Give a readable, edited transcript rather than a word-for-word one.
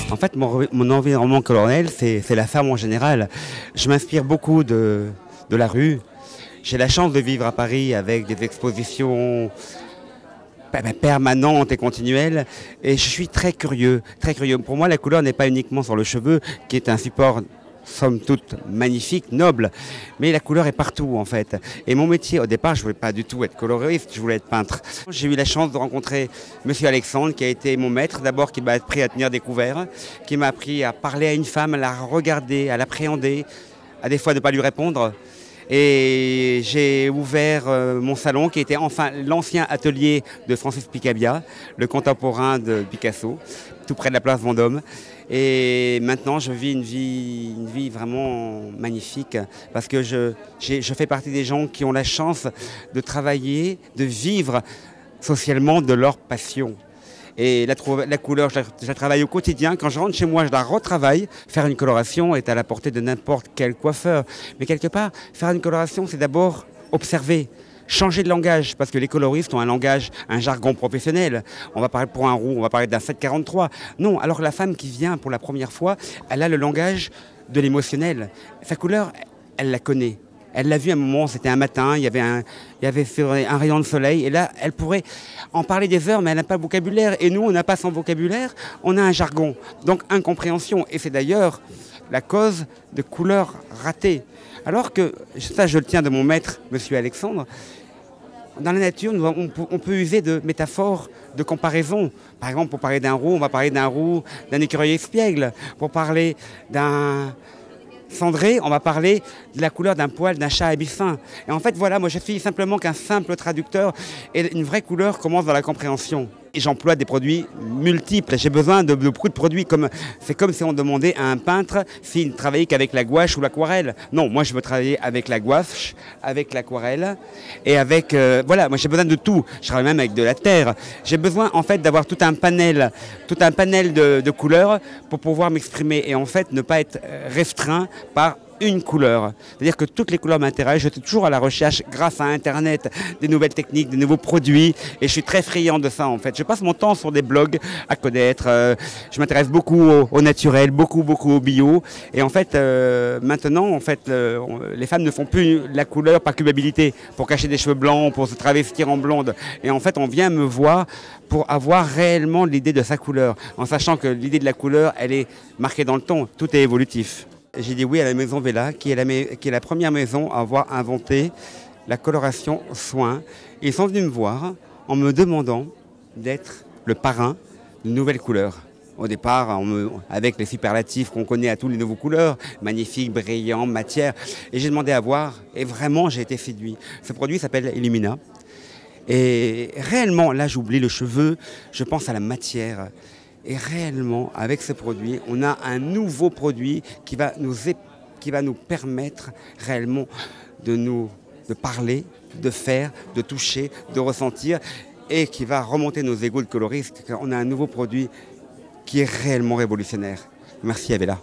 En fait, mon environnement colorel, c'est la femme en général. Je m'inspire beaucoup de la rue. J'ai la chance de vivre à Paris avec des expositions permanentes et continuelles. Et je suis très curieux, très curieux. Pour moi, la couleur n'est pas uniquement sur le cheveu, qui est un support somme toute magnifique, noble, mais la couleur est partout en fait. Et mon métier, au départ, je ne voulais pas du tout être coloriste, je voulais être peintre. J'ai eu la chance de rencontrer Monsieur Alexandre, qui a été mon maître, d'abord qui m'a appris à tenir des couverts, qui m'a appris à parler à une femme, à la regarder, à l'appréhender, à des fois ne pas lui répondre. Et j'ai ouvert mon salon qui était enfin l'ancien atelier de Francis Picabia, le contemporain de Picasso, tout près de la place Vendôme. Et maintenant, je vis une vie vraiment magnifique parce que je fais partie des gens qui ont la chance de travailler, de vivre socialement de leur passion. Et la couleur, je la travaille au quotidien. Quand je rentre chez moi, je la retravaille. Faire une coloration est à la portée de n'importe quel coiffeur. Mais quelque part, faire une coloration, c'est d'abord observer. Changer de langage, parce que les coloristes ont un langage, un jargon professionnel. On va parler pour un roux, on va parler d'un 743. Non, alors la femme qui vient pour la première fois, elle a le langage de l'émotionnel. Sa couleur, elle la connaît. Elle l'a vu à un moment, c'était un matin, il y avait un rayon de soleil, et là, elle pourrait en parler des heures, mais elle n'a pas le vocabulaire. Et nous, on n'a pas son vocabulaire, on a un jargon. Donc, incompréhension. Et c'est d'ailleurs la cause de couleurs ratées. Alors que, ça je le tiens de mon maître, Monsieur Alexandre, dans la nature, on peut user de métaphores, de comparaisons. Par exemple, pour parler d'un roux, on va parler d'un roux, d'un écureuil espiègle. Pour parler d'un cendré, on va parler de la couleur d'un poil d'un chat abyssin. Et en fait, voilà, moi je suis simplement qu'un simple traducteur et une vraie couleur commence dans la compréhension. Et j'emploie des produits multiples. J'ai besoin de beaucoup de produits. C'est comme si on demandait à un peintre s'il ne travaillait qu'avec la gouache ou l'aquarelle. Non, moi je veux travailler avec la gouache, avec l'aquarelle et avec... voilà, moi j'ai besoin de tout. Je travaille même avec de la terre. J'ai besoin en fait d'avoir tout un panel de couleurs pour pouvoir m'exprimer et en fait ne pas être restreint par une couleur. C'est-à-dire que toutes les couleurs m'intéressent. Je suis toujours à la recherche, grâce à Internet, des nouvelles techniques, des nouveaux produits. Et je suis très friand de ça, en fait. Je passe mon temps sur des blogs à connaître. Je m'intéresse beaucoup au naturel, beaucoup au bio. Et en fait, maintenant, en fait, les femmes ne font plus la couleur par culpabilité, pour cacher des cheveux blancs, pour se travestir en blonde. Et en fait, on vient me voir pour avoir réellement l'idée de sa couleur, en sachant que l'idée de la couleur, elle est marquée dans le temps. Tout est évolutif. J'ai dit oui à la maison Vela, qui est la première maison à avoir inventé la coloration soin. Ils sont venus me voir en me demandant d'être le parrain d'une nouvelle couleur. Au départ, avec les superlatifs qu'on connaît à tous les nouveaux couleurs, magnifiques, brillants, matière. Et j'ai demandé à voir, et vraiment j'ai été séduit. Ce produit s'appelle Illumina. Et réellement, là j'oublie le cheveu, je pense à la matière. Et réellement, avec ce produit, on a un nouveau produit qui va nous permettre réellement de parler, de faire, de toucher, de ressentir et qui va remonter nos égos de coloristes. On a un nouveau produit qui est réellement révolutionnaire. Merci Abella.